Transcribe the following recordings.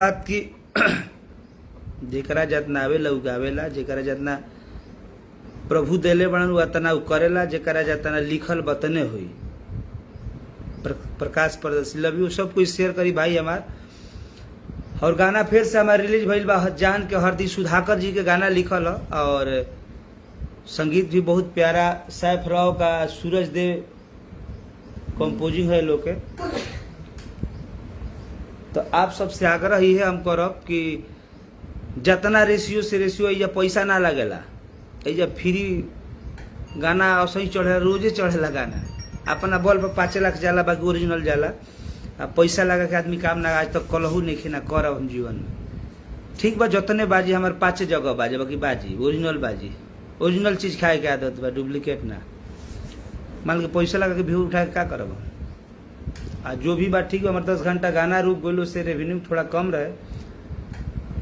बात की जेकरा जितना आवेला उ गावेला, जेकरा जितना प्रभु देले बड़न उतना उ करेला, जेकरा जितना लिखल बतने हुई। प्रकाश प्रदर्शी लव यू, सब कुछ शेयर करी भाई हमार। और गाना फिर से हमार रिलीज भइल बा, जान के हरदी सुधाकर जी के गाना लिखल ह और संगीत भी बहुत प्यारा सैफ राव का सूरज देव कंपोजिंग है लोग के। तो आप सबसे आग्रह ही है हम करब कि जितना रेशियो से रेशियो या पैसा ना लगेला, या फ्री गाना ऐसे ही चढ़े, रोजे चढ़ेला गाना अपना बॉल पर 5 लाख जाला, बाकी ओरिजिनल जाला। अब पैसा लगा के आदमी काम ना आज तक कलहू नहीं खिना करब हम जीवन में। ठीक बा, जतने बाजी हमारे 5 जगह बाजे, बाकी बाजी ओरिजिनल बाजी, ओरिजिनल चीज खाए के आदत बा, डुप्लीकेट ना। मान के पैसा लगा के व्यू उठा के का करब हम? जो भी बात ठीक है, हमारे 10 घंटा गाना रुक गए से रेवेन्यू थोड़ा कम रहे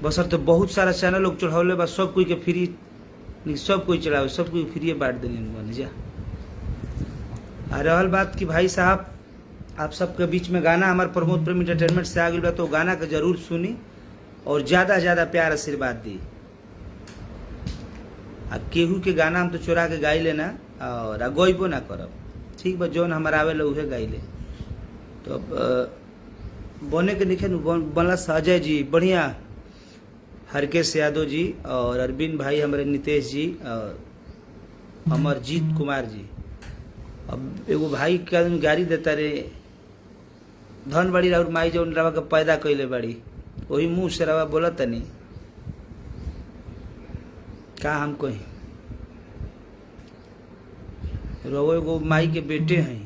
बसर। तो बहुत सारा चैनल लोग चढ़ौले बा, सब कोई के फ्री, सब कोई चढ़ावे, सब कोई फ्री बांट देने बन जा। आ रहल बात कि भाई साहब आप सबके बीच में गाना हमारे प्रमोद प्रेम एंटरटेनमेंट से आ गई बा, तो गाना के जरूर सुनी और ज्यादा ज्यादा प्यार आशीर्वाद दी। आ केहू के गाना हम तो चुरा के गाई लेना और गईबो ना करब, ठीक बा, जौन हमारा आवेला उहे गाई ले। तो अब बने के लिखे बनला अजय जी बढ़िया, हरकेश यादव जी और अरविंद भाई, हमारे नितेश जी और अमरजीत कुमार जी। अब एगो भाई के आदमी गाड़ी देता रे, धन बड़ी और माई जो रवा के पैदा कैले बड़ी, वही मुंह से रवा बोला तनी का हम कही। रवो एगो माई के बेटे हैं,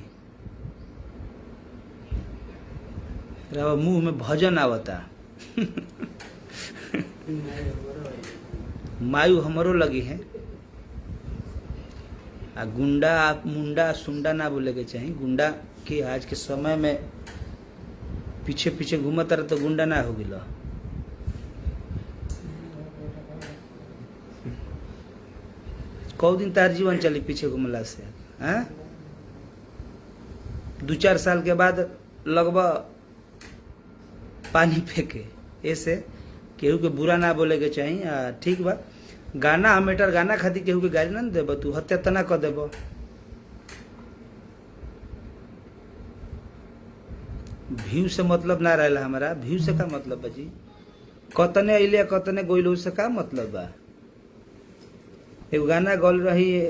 रवा मुंह में भजन आवता मायू हमरो लगी है। आ गुंडा मुंडा सुंडा ना बोले के चाहिए। गुंडा के आज के समय में पीछे पीछे घूमत रहे तो गुंडा ना हो गिला। कौ दिन तार जीवन चली पीछे घूमला से? 2-4 साल के बाद लगभग पानी फेंके। ऐसे केहू के बुरा ना बोले के चाहिए। ठीक बा, गाना हमेटर गाना खातिर केहू के गाली ना देब, तू हत्या तना कर देब। व्यू से मतलब ना रहेला हमारा, व्यू से का मतलब बा जी? कतने अइले कतने गोइलो से का मतलब बा? एगो गाना गल रही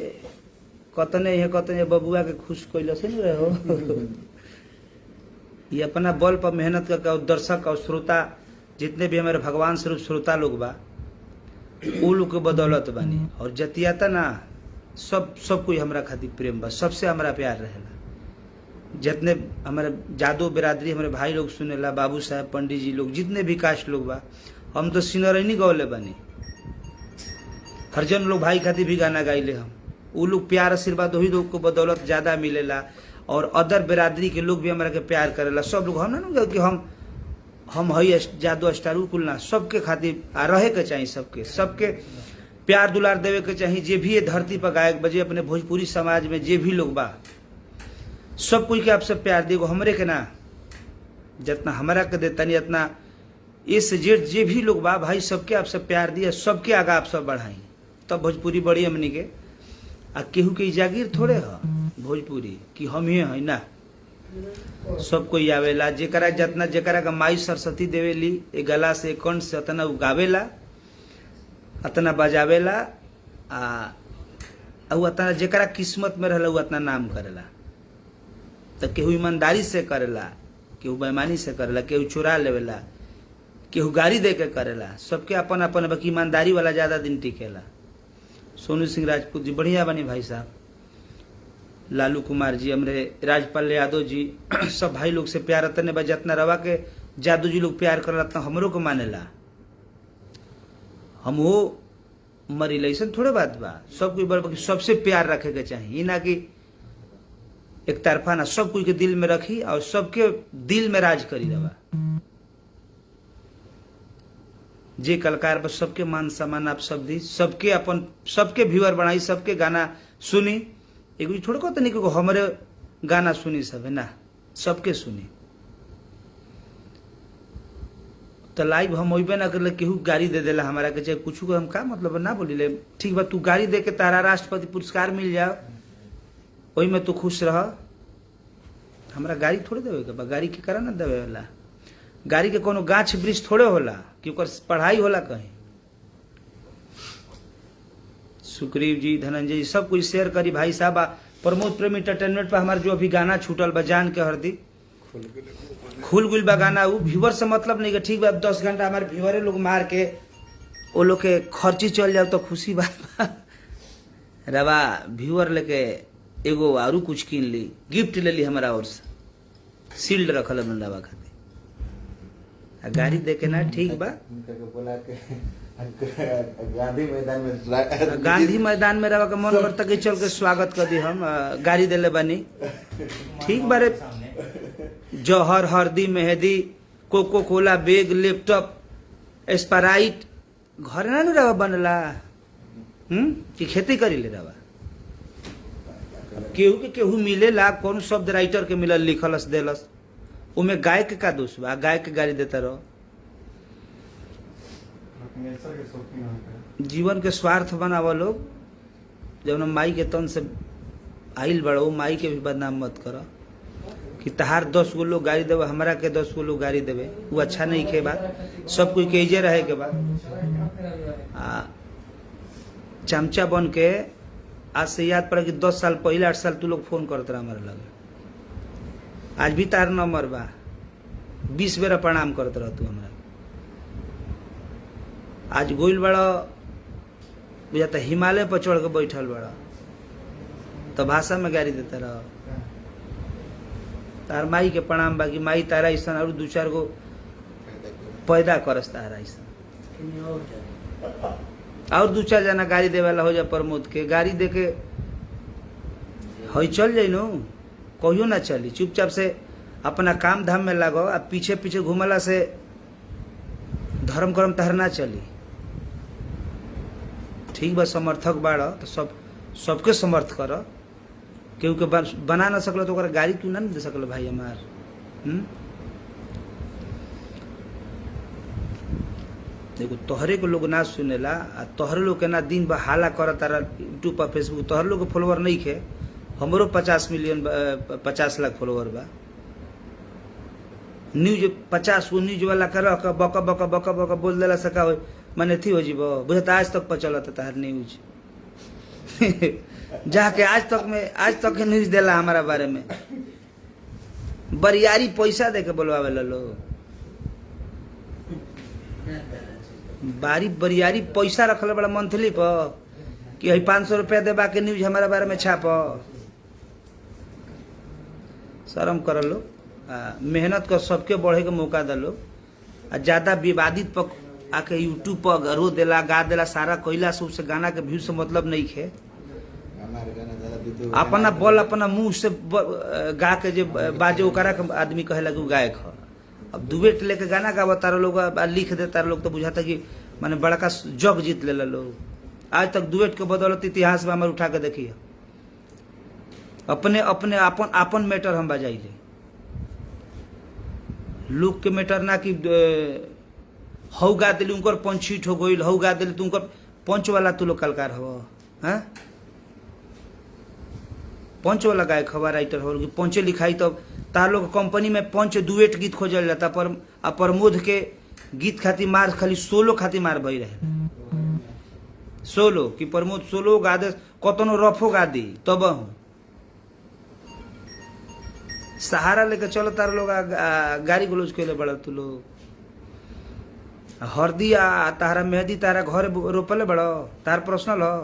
कतने है कतने बबुआ के खुश कइल से नहीं रहो। ये अपना बल पर मेहनत करके और दर्शक और श्रोता जितने भी हमारे भगवान स्वरूप श्रोता लोग बा, वो लोग के बदौलत बानी। और जतियाता ना सब कोई हमारा खातिर प्रेम बा, सबसे हमारा प्यार रहेला। जितने हमारे जादव बिरादरी हमारे भाई लोग सुनेला, बाबू साहब पंडित जी लोग, जितने भी कास्ट लोग बा, हम तो सिनरैनी गौले बानी। हरजन लोग भाई खातिर भी गाना गाइले हम। वो लोग प्यार आशीर्वाद वही लोग को बदौलत ज्यादा मिलेला। और अदर बिरादरी के लोग भी हमारा के प्यार करेला। सब लोग हम ना कि हम हई जादू स्टार कुल ना, सबके खातिर रहे के चाहिए, सबके प्यार दुलार देवे के चाहिए। जे भी ये धरती पर गायक बजे अपने भोजपुरी समाज में जे भी लोग बा, सब कोई के आपसे प्यार देगो, हमरे के ना जितना हमारा के देता नहीं उतना इस जेठ जे भी लोग बा भाई, सबके आपसे प्यार दिए, सबके आगा आप सब बढ़ाई, तब भोजपुरी बड़ी हमनी के। आ केहू के जागीर थोड़े है भोजपुरी कि हम ही है ना, सब कोई आवेला। जेकरा जितना जेकरा का माई सरस्वती देवेली ए गला से कंठ से अतना उगावेला, अतना बजावेला। अतना जेकरा किस्मत में रहला उतना नाम करेला। तो केहू ईमानदारी से करेला, केहू बेईमानी से करेला, केहू चुरा लेवेला, केहू गाड़ी दे के करेला। सबके अपन अपन, बाकी ईमानदारी वाला ज्यादा दिन टिकेला। सोनू सिंह राजपूत जी बढ़िया बनी भाई साहब, लालू कुमार जी, हमरे राजपाल यादव जी, सब भाई लोग से प्यार अतने बा। जितना रवा के जादू जी लोग प्यार करला उतना हमरो को मानेला। हम वो मरी ऐसा थोड़े बात बा। सब कोई बड़ सबसे प्यार रखे के चाहिए, ना कि एक तरफा ना, सब कोई के दिल में रखी और सबके दिल में राज करी रवा। जे कलाकार बस सबके मान सम्मान आप सब दी, सबके अपन सबके व्यूअर बनाई, सबके गाना सुनी। एगो थोड़ा कहते नहीं कि हमारे गाना सुनी सब है ना, सबके सुनी। तो लाइव हम अबे ना कर केहू गाड़ी दे देला हमारा के चाहे कुछ को हम का मतलब ना बोली ले ठीक बा तू गाड़ी दे के तारा राष्ट्रपति पुरस्कार मिल जाओ वही में तू खुश रह हमरा गाड़ी थोड़े देवे के बा गाड़ी के करा ना देवे वाला गाड़ी के कोनो गाछ वृक्ष थोड़े होला कि ओकर पढ़ाई होला कहीं। सुग्रीव जी धनंजय जी सब कुछ शेयर करी भाई साहब। प्रमोद प्रेमी एंटरटेनमेंट पर हमारे जो अभी गाना छूटल बा जान के हरदी खुल गुल बा गाना वो व्यूवर से मतलब नहीं कि ठीक बा 10 घंटा हमारे व्यूवरे लोग मार के वो लोग के खर्ची चल जाओ तो खुशी बात रवा व्यूवर लेके एगो आरू कुछ कीन ली गिफ्ट ले ली हमारा और से सील्ड रखल रवा खातिर गाड़ी दे के ना ठीक बा गांधी मैदान में रवा के मन करता कि चल के स्वागत कर दी हम गाड़ी देले बानी ठीक बारे जौहर हरदी मेहंदी कोको कोला बैग लैपटॉप स्प्राइट घर ना नु रवा बनला कि खेती करी ले रवा केहू के केहू मिलेला कौन शब्द राइटर के मिलल लिखलस देलस उमे गाय के का दोष बा गाय के गाड़ी देता रहो। जीवन के स्वार्थ बनावा लोग जब माई के तन से आइल बड़ो माई के भी बदनाम मत करो कि तहार 10 गो लोग गाड़ी देवे हमरा के 10 गो लोग गाड़ी देवे वो अच्छा नहीं के बात सब कोई के इजे रहे के बाद चमचा बन के आज से याद पड़ा कि 10 साल पहले 8 साल तू लोग फोन करते रहा हमारे लगे आज भी तार नंबर बा 20 बेरा प्रणाम करते रह तू हमरा आज गोइल बड़ा बुझाता हिमालय पर चढ़ के बैठल बड़ा तो भाषा में गाड़ी देता रह तार माई के प्रणाम बाकी माई तारा ऐसा और 2-4 गो पैदा करस तारा ऐसा और 2-4 जना गाड़ी देवेला हो जा प्रमोद के गाड़ी दे के हई चल जाई नो कहियो ना चली चुपचाप से अपना काम धाम में लगो आ पीछे पीछे घूमला से धर्म कर्म तहर ना चली ठीक बा समर्थक बाड़ तो सबके समर्थ कर क्योंकि बना ना सकल तो गाड़ी तू ना दे सकल भाई हमार देखो तोहरे को लोग ना सुनेला आ तोहरे लोग के ना दिन बा हाला कर तारा यूट्यूब पर फेसबुक तोहरे लोग के फॉलोवर नहीं खे हमरो 50 लाख फॉलोवर बा न्यूज 50 गो न्यूज वाला कर बका बका बका बका बोल देला सका हो माने थी हो जीबो बुझता आज तक पर चलत तार न्यूज जाके आज तक के न्यूज देला हमारा बारे में बरियारी पैसा दे के बोलवावे लो बरियारी पैसा रखल बड़ा मंथली पर कि 500 रुपया देबा के न्यूज हमारा बारे में छाप शर्म कर लो मेहनत कर सबके बढ़े के मौका दलो आ ज्यादा विवादित पर आके यूट्यूब पर रो देला गा देला सारा कोयला से उससे गाना के व्यू से मतलब नहीं खे अपना बोल अपना मुंह से गा के जे बाजे ओकरा के आदमी कहे लगे गायक ह अब दुबेट लेके गाना गावा तारा लोग लिख दे तारा लोग तो बुझाता कि माने बड़का जग जीत ले लोग आज तक दुबेट के बदौलत इतिहास में हमारे उठा के देखिए अपने अपने अपन मैटर हम बजाइले लोग के मैटर ना कि हौ गा दिली उनकर पंचीट हो गई हौ गा दिली तुमकर पंच वाला तू लोग कलकार हो हैं पंच वाला गायक हवा राइटर हो पंचे लिखाई तो तार लोग कंपनी में पंच डुएट गीत खोजल जाता पर प्रमोद के गीत खातिर मार खाली सोलो खातिर मार भई रहे सोलो कि प्रमोद सोलो गा दे कतनो रफो गा दी तब सहारा लेके चलो तार लोग गाड़ी गलोज कैले बड़ा तू लोग हरदी तारा मेहंदी तारा घर रोपले बड़ो तार पर्सनल हो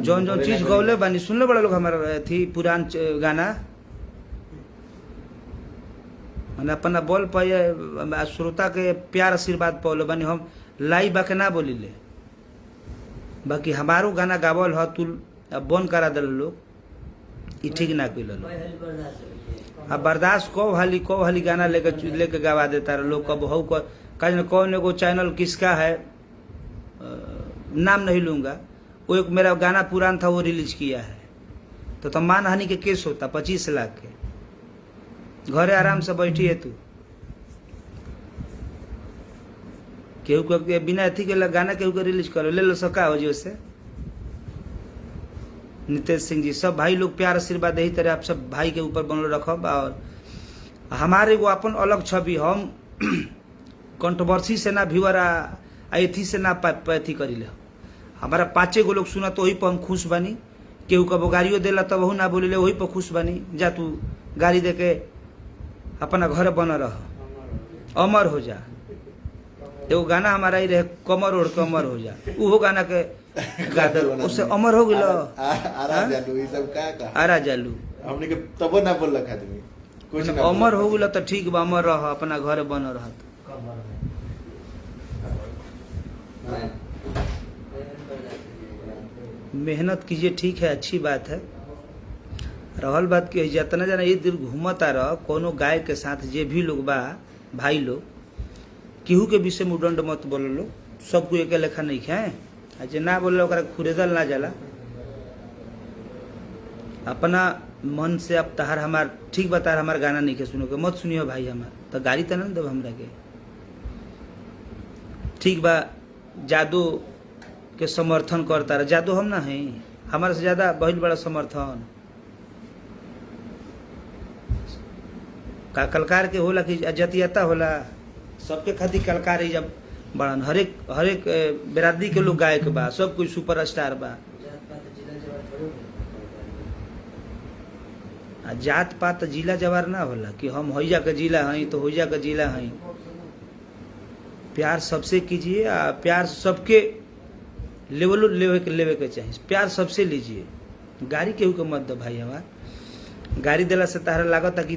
जौन जौन चीज गौले बानी सुनले बड़ा लोग हमारा थी पुरान गाना मैंने अपना बोल पाए श्रोता के प्यार आशीर्वाद पौले बानी हम लाई बाके ना बोली ले बाकी हमारो गाना गावल हो तू बन करा दिल लोग ई ठीक ना कैल अब बर्दाश्त को हाली गाना लेके गवा देता लोग कब हो कौन एगो चैनल किसका है नाम नहीं लूंगा वो एक मेरा गाना पुरान था वो रिलीज किया है तो मानहानि के केस होता 25 लाख के घरे आराम से बैठी है तू केहू के बिना अथी के गाना केहू के रिलीज करो ले लो सका हो जी उससे। नितेश सिंह जी सब भाई लोग प्यार आशीर्वाद यही तरह आप सब भाई के ऊपर बनल रखब। और हमारे वो अपन अलग छवि हम कंट्रोवर्सी से ना व्यूअर एथी से ना अथी करी ले। हमारा 5 गो लोग सुना तो वही पर हम खुश बनी। केहू कबो गाड़ियों देला तब वही ना बोले वही पर खुश बनी। जा तू गाड़ी दे के अपना घर बन रह अमर हो जा। एगो गाना हमारा ही रहे कमर ओढ़ के अमर हो जा वो गाना के गादर उससे अमर हो गया। आरा जालू हमने के तब ना बोल रखा आदमी कुछ ना अमर हो गया तो ठीक बा अमर रह अपना घर बन रह। मेहनत कीजिए ठीक है अच्छी बात है। रहल बात की जितना जना ये दिल घूमता रह कोनो गाय के साथ जे भी लोग बा भाई लोग केहू के विषय में उदंड मत बोलो लो। सबको एक लेखा नहीं खाए जे ना बोले ओकरा खुरेदल ना जाला। अपना मन से अब तहार हमार ठीक बता हमार गाना नहीं के सुनो के मत सुनियो भाई हमार तो गाड़ी तो ना देव हमरा के ठीक बा। जादू के समर्थन करता रहा जादू हम ना है हमारे से ज्यादा बहुत बड़ा समर्थन का कलकार के होला कि जतियता होला सबके खातिर कलकार है जब बड़न हरेक बिरादरी के लोग गायक बा सब कोई सुपर स्टार बा। जात पात जिला जवार ना होला कि हम होइजा का जिला हई तो होइजा का जिला हई। प्यार सबसे कीजिए प्यार सबके लेवे के चाहिए। प्यार सबसे लीजिए गाड़ी केहू के मत दो भाई। हमार गाड़ी दिला से तहरा लागत कि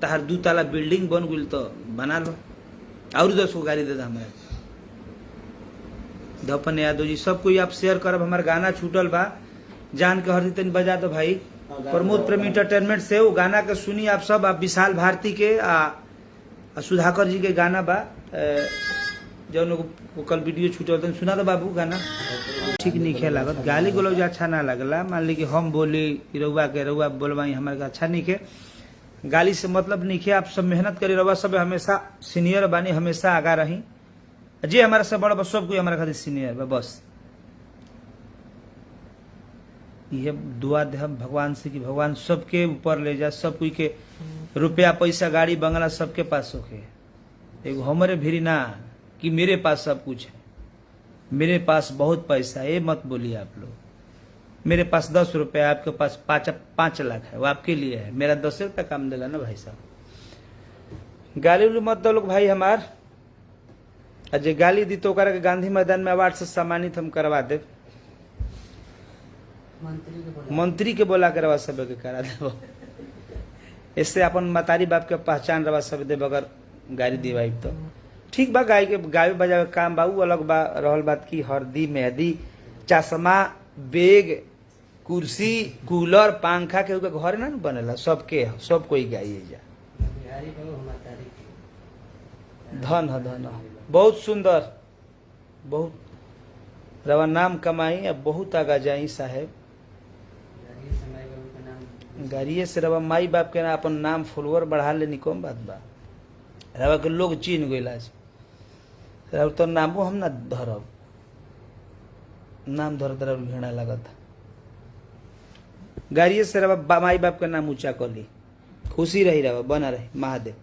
तहार 2 ताला बिल्डिंग बन गई तो बना लो और 10 गो गाड़ी दे दो हमारे धपन यादव जी सब कोई आप शेयर करब। हमार गाना छूटल बा जान के हर दिन बजा दो भाई। प्रमोद प्रेमी एंटरटेनमेंट से वो गाना के सुनी आप सब। आप विशाल भारती के सुधाकर जी के गाना बा जौन को कल वीडियो छूटल तो सुना दो बाबू गाना ठीक नहीं खे लागत। गाली गलौज अच्छा ना लगला मान ली कि हम बोली रउआ के रउआ बोलवाई हमारे का अच्छा नहीं खे। गाली से मतलब नहीं खे। आप सब मेहनत करी रउआ सब हमेशा सीनियर बानी हमेशा आगा रही। जे हमारे से बड़ा बस सब कोई हमारे खातिर सीनियर बा बस ये दुआ दे हम भगवान से कि भगवान सबके ऊपर ले जा। सब कोई के रुपया पैसा गाड़ी बंगला सबके पास होके एगो हमारे भी ना कि मेरे पास सब कुछ है मेरे पास बहुत पैसा है। ये मत बोलिए आप लोग। मेरे पास 10 रुपया आपके पास 5 लाख है वो आपके लिए है। मेरा 10 रुपया काम देगा ना भाई साहब। गाली उली मत दो लोग भाई हमार। जे गाली दी तो के गांधी मैदान में अवार्ड से सम्मानित हम करवा दे। मंत्री के बोला करवा सब के करा देव। इससे अपन मतारी बाप के पहचान रवा सब दे बगर गाड़ी दिवाई तो ठीक बा। गाय बजावे काम बा अलग बा। रहल बात की हरदी मेहंदी चश्मा बेग कुर्सी कूलर पंखा के घर ना बनेला सबके सब कोई गाइए जा। धन धन बहुत सुंदर बहुत रवा नाम कमाई अब बहुत आगा जाई साहेब। गाड़िए से रवा माई बाप के ना अपन नाम फॉलोअर बढ़ा लेनी कम बात बा। रवा के लोग चीन गइला रवा तो नामो हम ना धरब नाम धर धर घृणा लगत। गाड़िए से रवा माई बाप का नाम ऊंचा कर ली खुशी रही रवा बना रही महादेव।